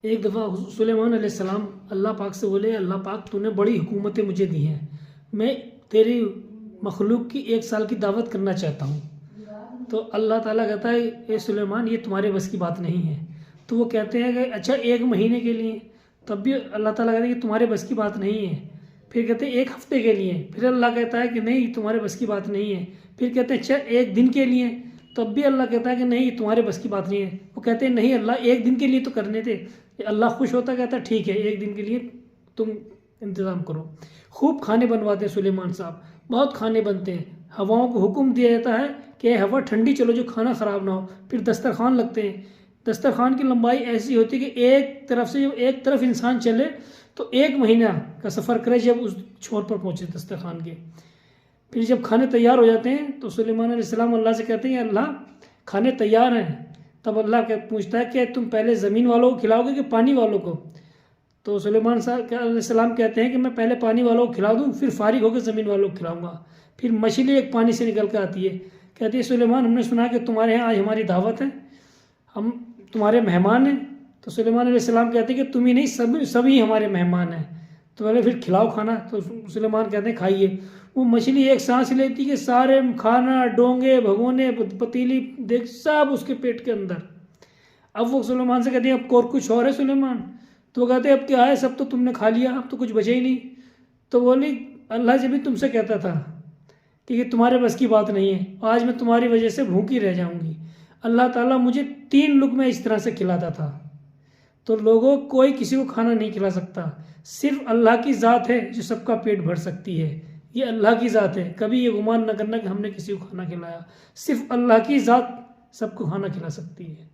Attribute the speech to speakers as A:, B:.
A: एक दफ़ा सुलेमान अलैहिस्सलाम अल्लाह पाक से बोले, अल्लाह पाक तूने बड़ी हुकूमतें मुझे दी हैं, मैं तेरी मखलूक की 1 साल की दावत करना चाहता हूँ। तो अल्लाह ताला कहता है ए सुलेमान ये तुम्हारे बस की बात नहीं है। तो वो कहते हैं कि अच्छा 1 महीने के लिए, तब भी अल्लाह ताला कहते हैं कि तुम्हारे बस की बात नहीं है। फिर कहते हैं 1 हफ्ते के लिए, फिर अल्लाह कहता है कि नहीं तुम्हारे बस की बात नहीं है। फिर कहते हैं अच्छा 1 दिन के लिए, तब भी अल्लाह कहता है कि नहीं तुम्हारे बस की बात नहीं है। वो कहते हैं नहीं अल्लाह 1 दिन के लिए तो करने थे। अल्लाह खुश होता कहता है ठीक है 1 दिन के लिए तुम इंतज़ाम करो। खूब खाने बनवाते हैं सुलेमान साहब, बहुत खाने बनते हैं। हवाओं को हुक्म दिया जाता है कि हवा ठंडी चलो जो खाना ख़राब ना हो। फिर दस्तरखान लगते हैं, दस्तरखान की लंबाई ऐसी होती है कि एक तरफ से जब एक तरफ इंसान चले तो 1 महीना का सफ़र करे जब उस छोर पर पहुँचे दस्तरखान के। फिर जब खाने तैयार हो जाते हैं तो सुलेमान अलैहिस्सलाम अल्लाह से कहते हैं अल्लाह खाने तैयार हैं। तब अल्लाह पूछता है कि तुम पहले ज़मीन वालों को खिलाओगे कि पानी वालों को। तो सुलेमान अलैहिस्सलाम कहते हैं कि मैं पहले पानी वालों को खिला दूँ, फिर फारिग होकर ज़मीन वालों को खिलाऊँगा। फिर मछली एक पानी से निकल कर आती है, कहती है सुलेमान हमने सुना कि तुम्हारे यहाँ आज हमारी दावत है, हम तुम्हारे मेहमान हैं। तो सुलेमान अलैहिस्सलाम कहते हैं कि तुम ही नहीं सभी हमारे मेहमान हैं, तो पहले फिर खिलाओ खाना। तो सुलेमान कहते हैं खाइए। वो मछली एक सांस लेती कि सारे खाना डोंगे भगोने पतीली देख सब उसके पेट के अंदर। अब वो सुलेमान से कहते हैं अब और कुछ और है सुलेमान। तो वो कहते हैं अब क्या है, सब तो तुमने खा लिया, अब तो कुछ बचे ही नहीं। तो बोली अल्लाह जब भी तुमसे कहता था कि तुम्हारे बस की बात नहीं है, आज मैं तुम्हारी वजह से भूखी रह जाऊंगी। अल्लाह ताला मुझे 3 लुक़मे इस तरह से खिलाता था। तो लोगों कोई किसी को खाना नहीं खिला सकता, सिर्फ अल्लाह की ज़ात है जो सबका पेट भर सकती है। ये अल्लाह की ज़ात है, कभी ये गुमान न करना कि हमने किसी को खाना खिलाया। सिर्फ अल्लाह की ज़ात सबको खाना खिला सकती है।